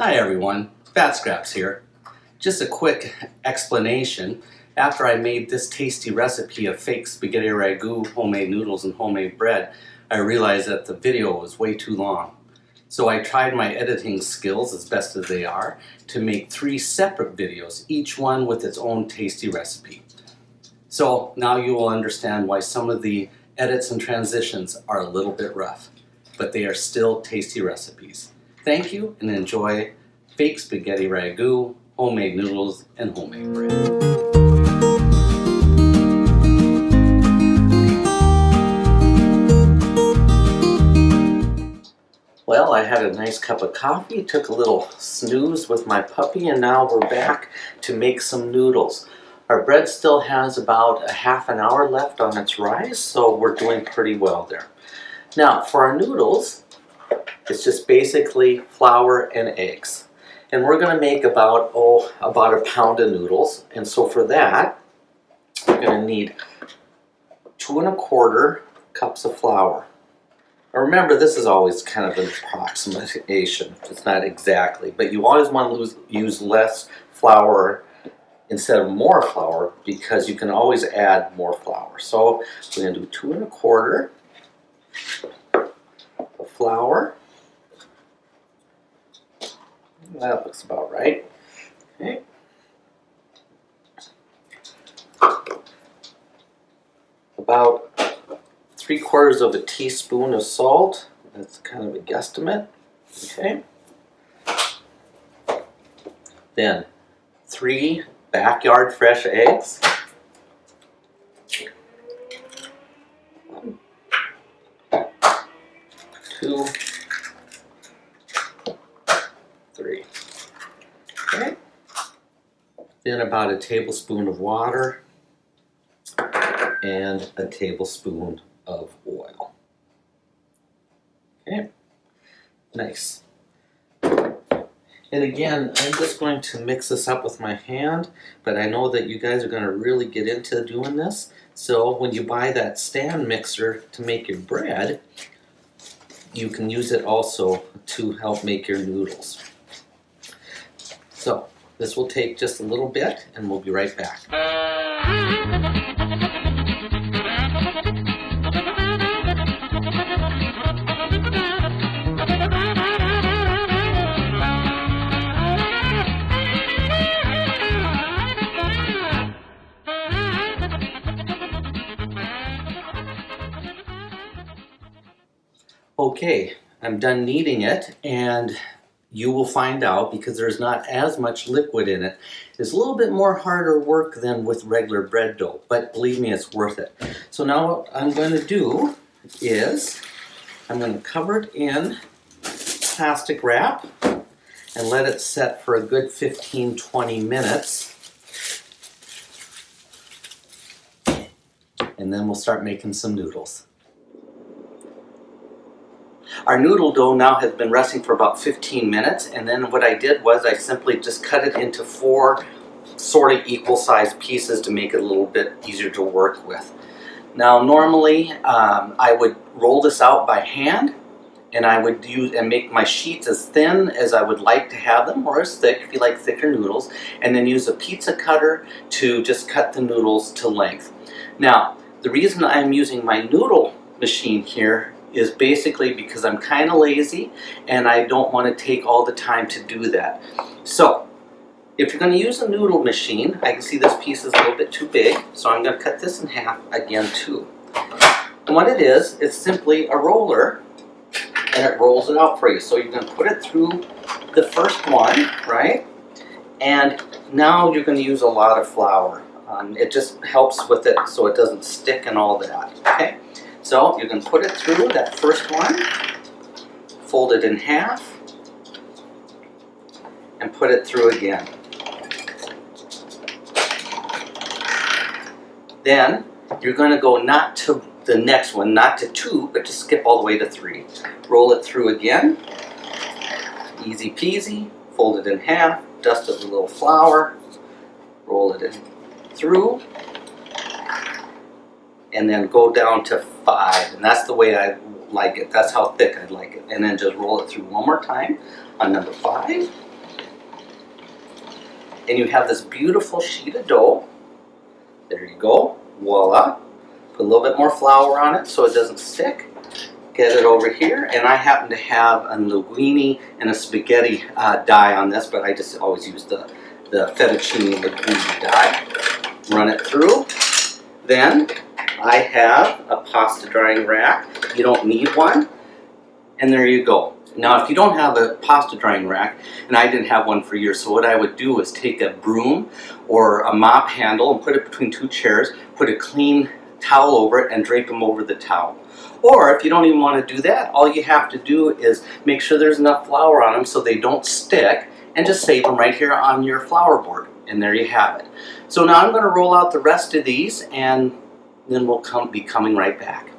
Hi everyone, Fatscraps here. Just a quick explanation. After I made this tasty recipe of fake spaghetti ragu, homemade noodles, and homemade bread, I realized that the video was way too long. So I tried my editing skills, as best as they are, to make 3 separate videos, each one with its own tasty recipe. So now you will understand why some of the edits and transitions are a little bit rough, but they are still tasty recipes. Thank you and enjoy fake spaghetti ragu, homemade noodles, and homemade bread. Well, I had a nice cup of coffee, took a little snooze with my puppy, and now we're back to make some noodles. Our bread still has about a half an hour left on its rise, so we're doing pretty well there. Now, for our noodles, it's just basically flour and eggs. And we're going to make about a pound of noodles. And so for that, we're going to need 2 1/4 cups of flour. Now remember, this is always kind of an approximation. It's not exactly, but you always want to use less flour instead of more flour because you can always add more flour. So we're going to do 2 1/4 of flour. That looks about right. Okay. About 3/4 of a teaspoon of salt. That's kind of a guesstimate. Okay. Then 3 backyard fresh eggs. 1, 2, 3. Okay. Then about a tablespoon of water and a tablespoon of oil. Okay. Nice. And again, I'm just going to mix this up with my hand, but I know that you guys are going to really get into doing this. So when you buy that stand mixer to make your bread, you can use it also to help make your noodles. So this will take just a little bit and we'll be right back. Okay, I'm done kneading it, and you will find out, because there's not as much liquid in it, it's a little bit more harder work than with regular bread dough, but believe me, it's worth it. So now what I'm going to do is I'm going to cover it in plastic wrap and let it set for a good 15-20 minutes. And then we'll start making some noodles. Our noodle dough now has been resting for about 15 minutes, and then what I did was I simply just cut it into 4 sort of equal sized pieces to make it a little bit easier to work with. Now normally I would roll this out by hand, and I would make my sheets as thin as I would like to have them, or as thick if you like thicker noodles, and then use a pizza cutter to just cut the noodles to length. Now the reason I'm using my noodle machine here is basically because I'm kind of lazy and I don't want to take all the time to do that. So if you're going to use a noodle machine, I can see this piece is a little bit too big, so I'm going to cut this in half again too. And what it is, it's simply a roller, and it rolls it out for you. So you're going to put it through the first one, right? And now you're going to use a lot of flour. It just helps with it so it doesn't stick and all that, okay? So you can put it through that first one, fold it in half, and put it through again. Then you're going to go not to the next one, not to 2, but to skip all the way to 3. Roll it through again, easy peasy, fold it in half, dust it with a little flour, roll it in through, and then go down to 5, and that's the way I like it. That's how thick I'd like it. And then just roll it through one more time on number 5. and you have this beautiful sheet of dough. There you go, voila. Put a little bit more flour on it so it doesn't stick. Get it over here, and I happen to have a linguine and a spaghetti die on this, but I just always use the fettuccine linguine die. Run it through. Then I have a pasta drying rack. You don't need one, and there you go. Now, if you don't have a pasta drying rack, and I didn't have one for years, so what I would do is take a broom or a mop handle and put it between two chairs, put a clean towel over it, and drape them over the towel. Or if you don't even want to do that, all you have to do is make sure there's enough flour on them so they don't stick, and just save them right here on your flour board. And there you have it. So now I'm going to roll out the rest of these, and then we'll be coming right back.